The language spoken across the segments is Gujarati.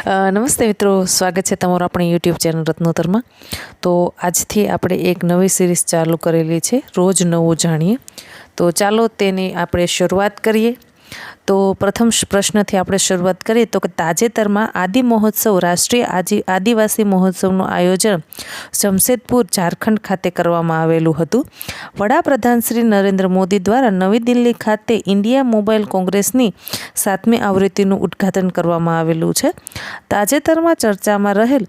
નમસ્તે મિત્રો, સ્વાગત છે તમારું આપણી યુટ્યુબ ચેનલ રત્નોતરમાં। તો આજથી આપણે એક નવી સિરીઝ ચાલુ કરેલી છે, રોજ નવું જાણીએ। તો ચાલો તેની આપણે શરૂઆત કરીએ। તો પ્રથમ પ્રશ્નથી આપણે શરૂઆત કરીએ તો કે તાજેતરમાં આદિ મહોત્સવ રાષ્ટ્રીય આદિવાસી મહોત્સવનું આયોજન જમશેદપુર ઝારખંડ ખાતે કરવામાં આવેલું હતું। વડાપ્રધાન શ્રી નરેન્દ્ર મોદી દ્વારા નવી દિલ્હી ખાતે ઇન્ડિયા મોબાઈલ કોંગ્રેસની 7મી આવૃત્તિનું ઉદ્ઘાટન કરવામાં આવેલું છે। તાજેતરમાં ચર્ચામાં રહેલ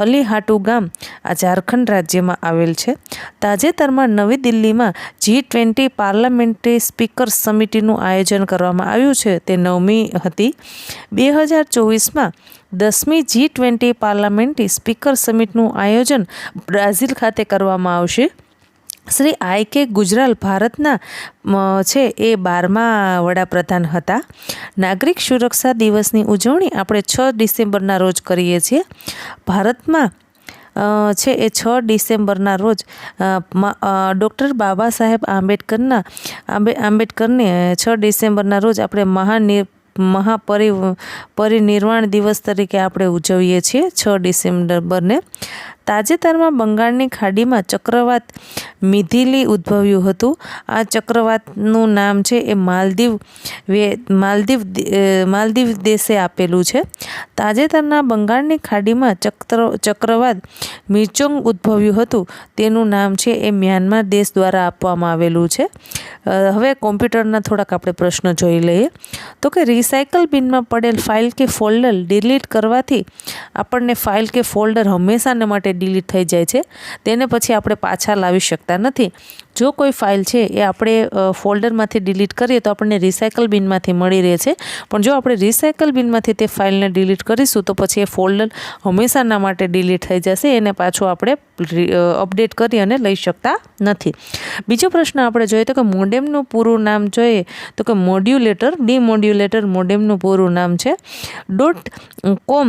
અલીહાટુ ગામ આ ઝારખંડ રાજ્યમાં આવેલ છે। તાજેતરમાં નવી દિલ્હીમાં G20 પાર્લામેન્ટરી સ્પીકર્સ સમિતિનું આયોજન કરવામાં આવ્યું છે, તે 9મી હતી। 2024માં 10મી G20 પાર્લામેન્ટરી સ્પીકર સમિટનું આયોજન બ્રાઝિલ ખાતે કરવામાં આવશે। શ્રી I.K. ગુજરાલ ભારતના છે એ 12મા વડાપ્રધાન હતા। નાગરિક સુરક્ષા દિવસની ઉજવણી આપણે 6 ડિસેમ્બરના રોજ કરીએ છીએ। ભારતમાં છે એ 6 ડિસેમ્બરના રોજ ડૉક્ટર બાબા સાહેબ આંબેડકરને 6 ડિસેમ્બરના રોજ આપણે મહાપરિનિર્વાણ દિવસ તરીકે આપણે ઉજવીએ છીએ 6 ડિસેમ્બરને। તાજેતરમાં બંગાળની ખાડીમાં ચક્રવાત મિથિલી ઉદ્ભવ્યું હતું। આ ચક્રવાતનું નામ છે એ માલદીવ દેશે આપેલું છે। તાજેતરના બંગાળની ખાડીમાં ચક્રવાત મિર્ચોંગ ઉદ્ભવ્યું હતું, તેનું નામ છે એ મ્યાનમાર દેશ દ્વારા આપવામાં આવેલું છે। હવે કોમ્પ્યુટરના થોડાક આપણે પ્રશ્નો જોઈ લઈએ તો કે રિસાયકલ બિનમાં પડેલ ફાઇલ કે ફોલ્ડર ડિલીટ કરવાથી આપણને ફાઇલ કે ફોલ્ડર હંમેશાને માટે ડિલીટ થઈ જાય છે, તેને પછી આપણે પાછા લાવી શકતા નથી। જો કોઈ ફાઇલ છે એ આપણે ફોલ્ડરમાંથી ડિલીટ કરીએ તો આપણને રિસાયકલ બિનમાંથી મળી રહે છે, પણ જો આપણે રિસાયકલ બિનમાંથી તે ફાઇલને ડિલીટ કરીશું તો પછી એ ફોલ્ડર હંમેશાના માટે ડિલીટ થઈ જશે, એને પાછું આપણે અપડેટ કરી અને લઈ શકતા નથી। બીજો પ્રશ્ન આપણે જોઈએ તો કે મોડેમનું પૂરું નામ જોઈએ તો કે ડીમોડ્યુલેટર મોડેમનું પૂરું નામ છે। .com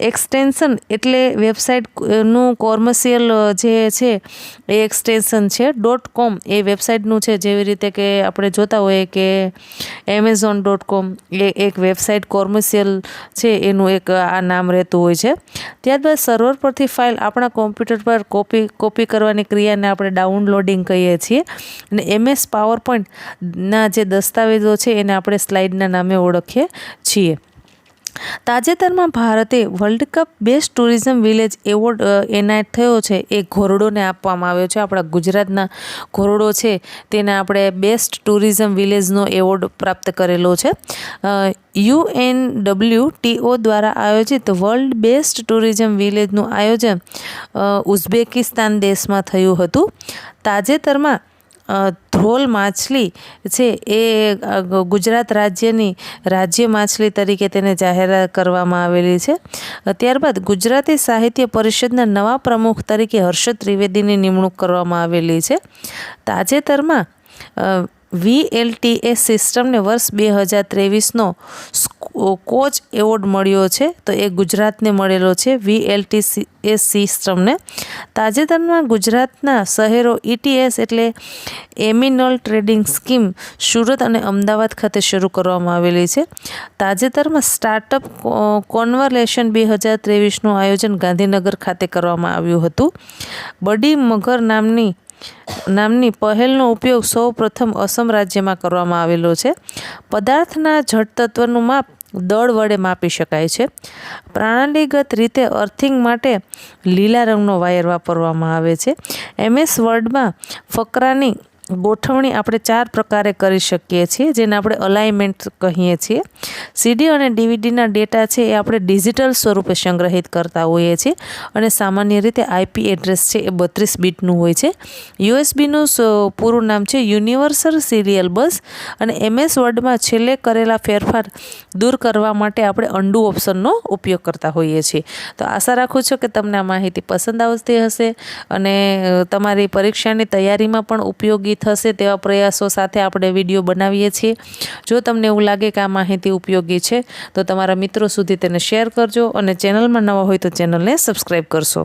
એક્સટેન્શન એટલે વેબસાઇટનું કોમર્શિયલ જે છે એ એક્સટેન્શન છે। .com એ વેબસાઇટનું છે, જેવી રીતે કે આપણે જોતા હોઈએ કે Amazon.com એ એક વેબસાઇટ કોમર્શિયલ છે, એનું એક આ નામ રહેતું હોય છે। ત્યારબાદ સર્વર પરથી ફાઇલ આપણા કોમ્પ્યુટર પર કોપી કરવાની ક્રિયાને આપણે ડાઉનલોડિંગ કહીએ છીએ, અને MS પાવરપોઈન્ટના જે દસ્તાવેજો છે એને આપણે સ્લાઇડના નામે ઓળખીએ છીએ। તાજેતરમાં ભારતે world cup best tourism village award એનાયત થયો છે, એ ઘોરડોને આપવામાં આવ્યો છે। આપણા ગુજરાતના ઘોરડો છે તેને આપણે બેસ્ટ ટુરિઝમ વિલેજનો એવોર્ડ પ્રાપ્ત કરેલો છે। UNWTO દ્વારા આયોજિત વર્લ્ડ બેસ્ટ ટુરિઝમ વિલેજનું આયોજન ઉઝબેકિસ્તાન દેશમાં થયું હતું। તાજેતરમાં ધ્રોલ માછલી છે એ ગુજરાત રાજ્યની રાજ્ય માછલી તરીકે તેને જાહેરાત કરવામાં આવેલી છે। ત્યારબાદ ગુજરાતી સાહિત્ય પરિષદના નવા પ્રમુખ તરીકે હર્ષદ ત્રિવેદીની નિમણૂક કરવામાં આવેલી છે। તાજેતરમાં VLTS સિસ્ટમને વર્ષ 2023નો કોચ એવોર્ડ મળ્યો છે, તો એ ગુજરાતને મળેલો છે VLTS સિસ્ટમને। તાજેતરમાં ગુજરાતના શહેરો ETS એટલે એમિનલ ટ્રેડિંગ સ્કીમ સુરત અને અમદાવાદ ખાતે શરૂ કરવામાં આવેલી છે। તાજેતરમાં સ્ટાર્ટઅપ કોન્વલેશન 2023નું આયોજન ગાંધીનગર ખાતે કરવામાં આવ્યું હતું। બડી મગર નામની પહેલનો ઉપયોગ સૌ પ્રથમ અસમ રાજ્યમાં કરવામાં આવેલો છે। પદાર્થના જડતત્વનું માપ દળ વડે માપી શકાય છે। પ્રણાલીગત રીતે અર્થિંગ માટે લીલા રંગનો વાયર વાપરવામાં આવે છે। MS વર્ડમાં ફકરાની ગોઠવણી આપણે 4 પ્રકારે કરી શકીએ છીએ, જેને આપણે અલાઇનમેન્ટ કહીએ છીએ। CD અને DVDના ડેટા છે એ આપણે ડિજિટલ સ્વરૂપે સંગ્રહિત કરતા હોઈએ છીએ, અને સામાન્ય રીતે IP એડ્રેસ છે એ 32 બીટનું હોય છે। USBનું પૂરું નામ છે યુનિવર્સલ સિરિયલ બસ, અને MS વર્ડમાં છેલ્લે કરેલા ફેરફાર દૂર કરવા માટે આપણે અન્ડુ ઓપ્શનનો ઉપયોગ કરતા હોઈએ છીએ। તો આશા રાખું છું કે તમને આ માહિતી પસંદ આવતી હશે અને તમારી પરીક્ષાની તૈયારીમાં પણ ઉપયોગી થશે તેવા પ્રયાસો સાથે આપણે વિડીયો બનાવીએ છીએ। જો તમને એવું લાગે કે આ માહિતી ઉપયોગી છે તો તમારા મિત્રો સુધી તેને શેર કરજો, અને ચેનલમાં નવા હોય તો ચેનલને સબસ્ક્રાઈબ કરશો।